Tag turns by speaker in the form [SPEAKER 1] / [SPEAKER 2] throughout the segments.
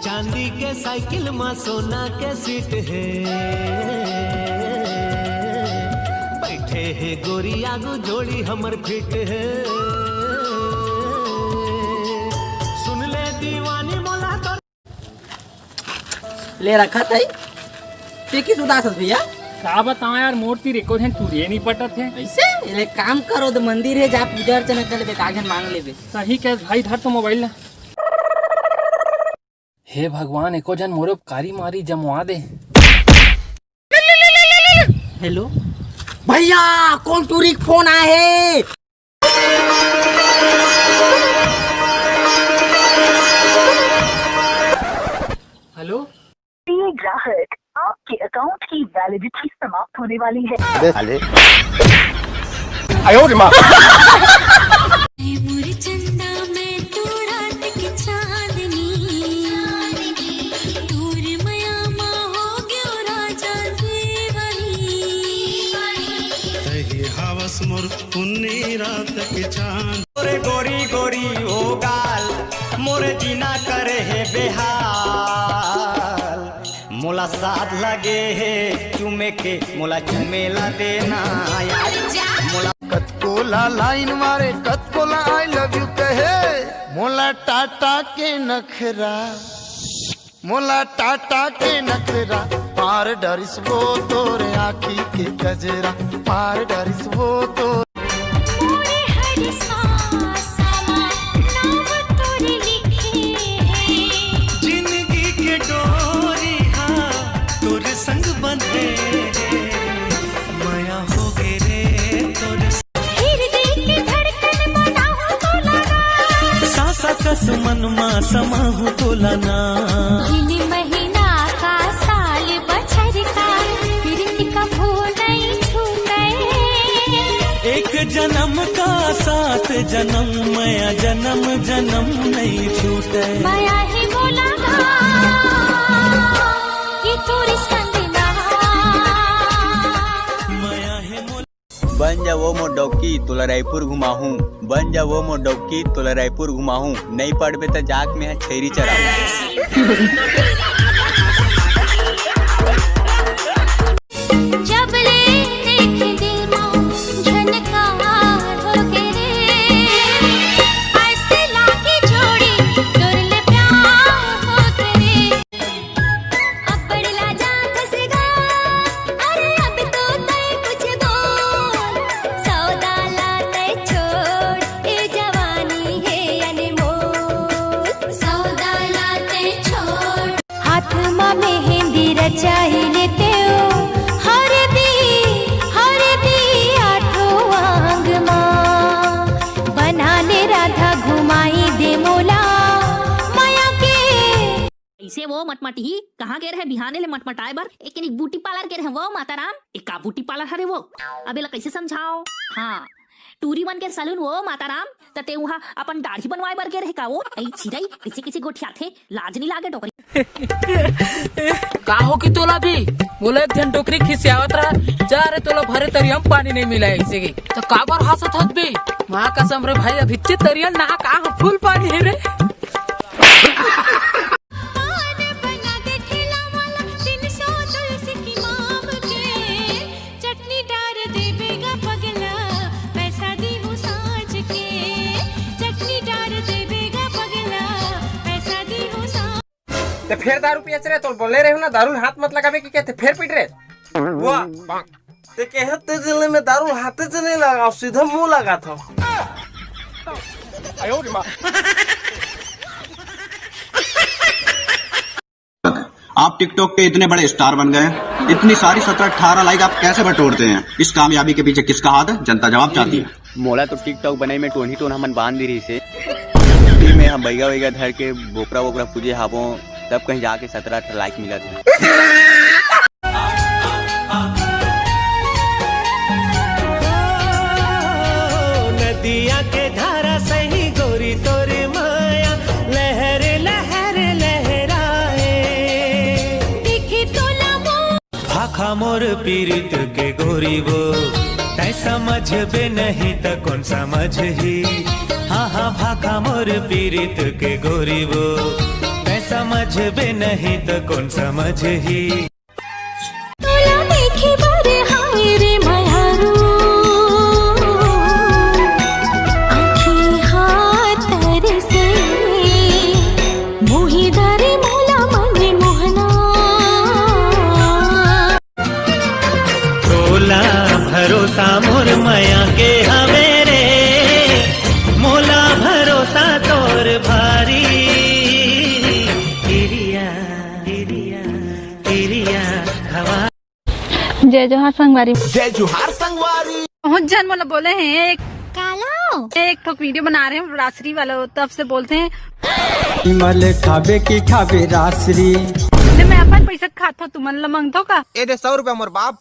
[SPEAKER 1] चांदी के साइकिल में सोना के सीट है, बैठे है गोरी आगू जोड़ी हमर फिट है। सुन ले दीवानी मोला तो
[SPEAKER 2] ले रखा था ते किस उदास भैया
[SPEAKER 3] का बताओ यार, मूर्ति रेको थे तू ये नहीं पटत है
[SPEAKER 2] ऐसे ले काम करो तो मंदिर है जा पूजा अर्चना कर ले कागज मांग लेबे।
[SPEAKER 3] सही कह भाई, धर तो मोबाइल ना। हे भगवान, एको जन मोरे उपकारी मारी जमवा दे।
[SPEAKER 2] हेलो भैया, कौन टूरी फोन आया है?
[SPEAKER 3] हेलो,
[SPEAKER 4] ये ग्राहक आपके अकाउंट की वैलिडिटी समाप्त होने वाली है।
[SPEAKER 5] आयो रे माँ।
[SPEAKER 1] रात के चांद मोरे गोरी गोरी ओ गाल, मोरे जीना करे है बेहाल। मोला साथ लगे है चुमे के, मोला चुमेला देना मोला।
[SPEAKER 5] कतकोला लाइन मारे, कतकोला आई लव यू कहे, मोला टाटा के नखरा, मोला टाटा के नखरा। पार डरिस वो तोरे आँखी के गजरा, पार डरिस वो तो
[SPEAKER 1] जिंदगी के डोरी हाँ तोरे संग बंधे, माया हो गे रे तोरे सासा कस मन मा समाहू तोलाना।
[SPEAKER 6] महीना का साल बछर का फिर कभू नहीं छूटे,
[SPEAKER 1] एक जन्म का साथ जन्म, माया जन्म जन्म नहीं छूटे।
[SPEAKER 6] माया है बोला ये तोरी संग ना,
[SPEAKER 1] माया है मोला।
[SPEAKER 7] बन जा वो मोर डौकी तोला रायपुर घुमाहूं, बन जा वो मोर डौकी तोला रायपुर घुमाहूं। नहीं पढ़बे त जाक में छेरी चराऊ।
[SPEAKER 6] जब ले देखे दिल में झनकार हो के रे, ऐसे लाके जोड़ी तोर ले प्यार हो के रे। अब बड़ला जा फसेगा, अरे अब तो तय कुछ बोल, सौदा लाते छोड़ ये जवानी है अनमोल, सौदा लाते छोड़। हाथ में मेहंदी रचाई लेते हो,
[SPEAKER 8] ऐसे वो मटमटी ही कहाँ गए रहे बिहाने ले मटमटाए बर, एक ब्यूटी पार्लर के रहे वो माताराम। एक का ब्यूटी पार्लर हरे वो, अबे ला कैसे समझाओ। हाँ, टूरी बन के सैलून वो माताराम, तते वहाँ अपन दाढ़ी बनवाए बर के रहे का वो। ऐ छिराई किसी किसी गोठिया थे, लाज नहीं लागे टोकरी।
[SPEAKER 9] का हो कि तोला भी बोले एक जन टोकरी खिसियावत रहा, जा रे तोला भरे तरियम पानी नहीं मिला ऐसे की तो काबर हंसत हत बे। माँ कसम रे भाई, अभी तरियन ना का फुल पानी है रे।
[SPEAKER 2] ते फिर दारू पियच रहे तो बोले रहे हो ना, दारू हाथ मत लगावे की कहते फिर पीट रहे।
[SPEAKER 10] वाह, ते कहते दिल में दारू हाथे से नहीं लगा, सीधा मुंह लगा था।
[SPEAKER 5] आयो रे माँ।
[SPEAKER 7] आप टिकटॉक पे इतने बड़े स्टार बन गए, इतनी सारी 17-18 लाइक आप कैसे बटोरते हैं? इस कामयाबी के पीछे किसका हाथ है? जनता जवाब चाहती है। मोला तो टिकटॉक बनाई में टोन हमन बांध दी रही से में हम बैगा वैगा धर के बोकरा वोकरा पूजे हाबो, तब कहीं जाके 17-18 लाइक मिला था।
[SPEAKER 1] नदिया के धारा सही गोरी तोरे माया, लहर लहर लहराए।
[SPEAKER 6] देखे तो लमो
[SPEAKER 1] भाखा मोर पीरित के गोरी वो, तै समझ बे नहीं त कौन समझ ही। हाँ हाँ भाखा मोर पीरित के गोरी वो, तै समझ भी नहीं तो कौन समझ ही।
[SPEAKER 6] तोला देखी बारे हाय रे मायारू आँखी हाथ तरसे मोही दारे मोला मने मोहना
[SPEAKER 1] तोला भरोसा मोर माया के हवेरे मोला भरोसा तोर भारी।
[SPEAKER 8] जय जोहार संगवारी।
[SPEAKER 5] जय जोहार संगवारी।
[SPEAKER 9] बहुत जन मतलब बोले हैं
[SPEAKER 8] कालो
[SPEAKER 9] एक ठोक वीडियो बना रहे हैं रात्रि वाला तब से बोलते हैं
[SPEAKER 1] इमल खाबे की खाबे रासरी।
[SPEAKER 9] मैं अपन पैसा खाता तुम लमंग तो का
[SPEAKER 2] ए दे 100 रुपया मोर बाप।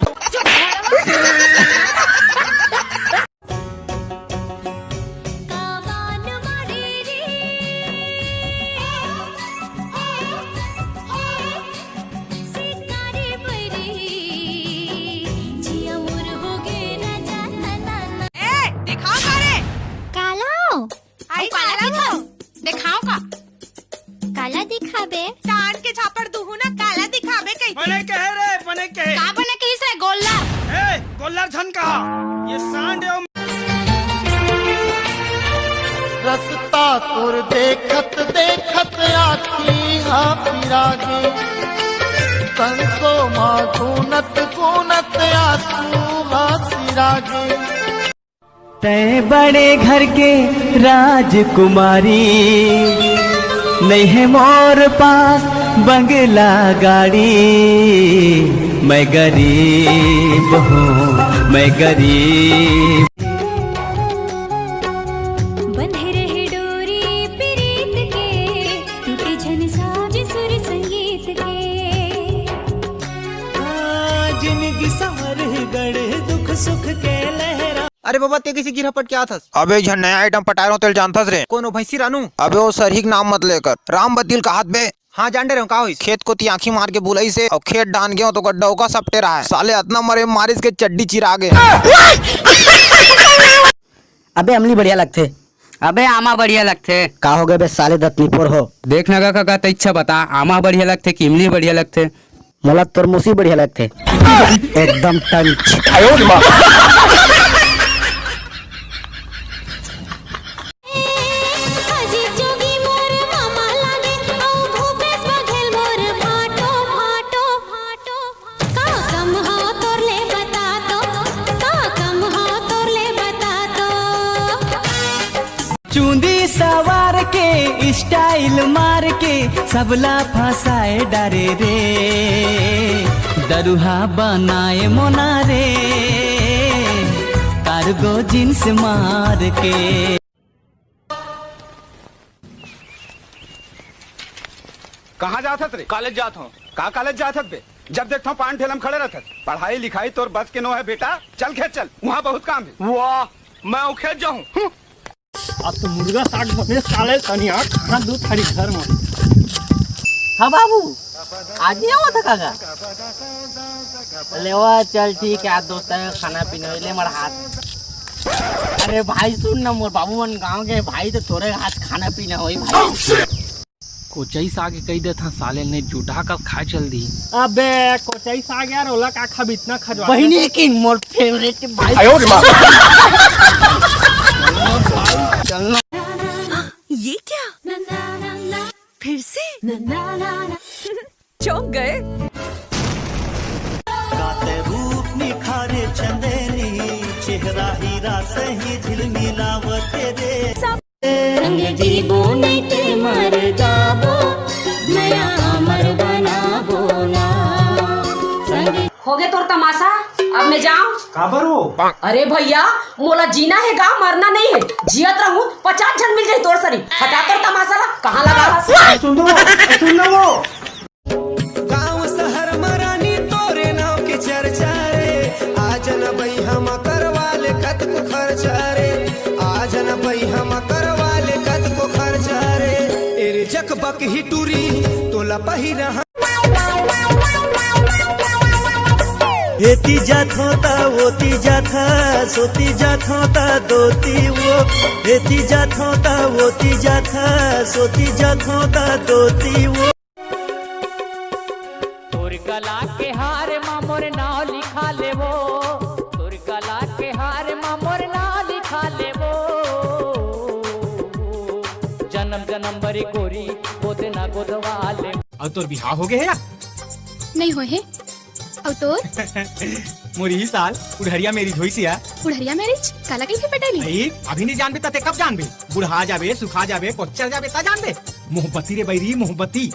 [SPEAKER 6] दिखाओ का काला दिखाबे कान के छापड़ दुहु ना काला दिखाबे कहीं
[SPEAKER 1] बने कहे रे बने कहे
[SPEAKER 6] का बने कैसे गोल्ला
[SPEAKER 1] ए गोल्लर छन कहा ये सांड एवं
[SPEAKER 5] रस्ता तुर देखत देखत आखी हा पिरागे संसो माँ गुनत गुनत आंसू हा सिरागे।
[SPEAKER 1] तय बड़े घर के राजकुमारी नहीं है मोर पास बंगला गाड़ी। मैं गरीब हूँ मैं गरीब।
[SPEAKER 6] बंधे रहे डोरी प्रीत के टूटे झन साज सुर संगीत के
[SPEAKER 1] जिंदगी संवर गढ़े दुख सुख के लहरा।
[SPEAKER 2] अरे बाबा ते किसी गिरह पट क्या था?
[SPEAKER 10] अबे झन नया आइटम पटायरों तेल जानथस रे।
[SPEAKER 2] कोनो भैंसी रानू?
[SPEAKER 10] अबे वो सरहिक नाम मत लेकर राम बदील का हाथ बे।
[SPEAKER 2] हाँ जान रहे हो का होइस?
[SPEAKER 10] खेत को ती आंखी मार के बुलाई से और खेत डान गयो तो गड्ढा का सपटे रहा है साले इतना मरे मारिस के चड्डी चिरा गए।
[SPEAKER 11] अबे अमली बढ़िया लगते।
[SPEAKER 3] अबे आमा बढ़िया लगते।
[SPEAKER 11] का हो गए बे साले दतनीपुर हो।
[SPEAKER 3] देखना का काका तो इच्छा बता आमा बढ़िया लगते कि इमली बढ़िया लगते।
[SPEAKER 11] मोला तरमुसी बढ़िया लगते एकदम टंच।
[SPEAKER 1] चूंदी सवार के स्टाइल मार के सबला फंसाए डरे रे दरुहा बनाए मोना रे कार्गो जींस मार के।
[SPEAKER 7] कहाँ जात रे? कॉलेज जात हूँ। कहाँ कॉलेज जात बे? जब देखता हूँ पान ठेलम खड़े रहते। पढ़ाई लिखाई तोर बस के नो है बेटा। चल खेत चल वहाँ बहुत काम है। वाह मैं खेत जाऊँ।
[SPEAKER 3] अब तो मुर्गा साग बने साले तनिया खाना दूध थारी घर में।
[SPEAKER 11] हाँ बाबू आज नहीं हुआ था काका? लेवा चल ठीक है दोस्त है खाना पीना ले मर हाथ। अरे भाई सुन ना मोर बाबू मन गाँव के भाई तो तोरे हाथ खाना पीना हो भाई।
[SPEAKER 3] कोचई साग कही दे था साले ने जूठा का खा चल दी।
[SPEAKER 2] अबे कोचई साग यार ओला का खा इतना खजवा।
[SPEAKER 11] बहिनी की मोर फेवरेट भाई। चलना
[SPEAKER 6] ये क्या फिर से चौंक गए।
[SPEAKER 1] गाते रूप निखारे चंदेनी चेहरा हीरा सही झिलमिलावते रे
[SPEAKER 6] संग जीवो नहीं ते मर जाबो नया अमर बनाबो ना।
[SPEAKER 9] हो गए तोर तमाशा अब मैं जाऊँ।
[SPEAKER 2] काबर हो?
[SPEAKER 9] अरे भैया मोला जीना है गा मरना नहीं है। जियत रहूं 50 जन मिल जाए तोर सरी हटा तोर तमाशा ला कहाँ लगा।
[SPEAKER 2] सुन लो
[SPEAKER 1] गाँव शहर मरानी तोरे नाव के चर्चा रे आज न भाई हम करवाले कत को खर्चा रे आज न भाई हम करवाले कत को खर्चा रे एरे जक बक ही टूरी तोला पहिरा। हेती जात होता वोती जात सोती जात होता दोती वो हेती जात होता वोती जात सोती जात होता दोती वो।
[SPEAKER 11] नंबर गोरी गोद ना गोदवाले।
[SPEAKER 3] और तोर बिहाव हो गए है या
[SPEAKER 6] नहीं हो है और तोर
[SPEAKER 3] मोरी ही साल उड़हरिया मेरी धोइसिया
[SPEAKER 6] बुढ़िया मैरिज काला के पटाली
[SPEAKER 3] भाई अभी नहीं जानबे तते कब जानबे बुढ़ा जाबे सुखा जाबे पच्चर जाबे ता जानबे मोहब्बती रे बैरी मोहब्बती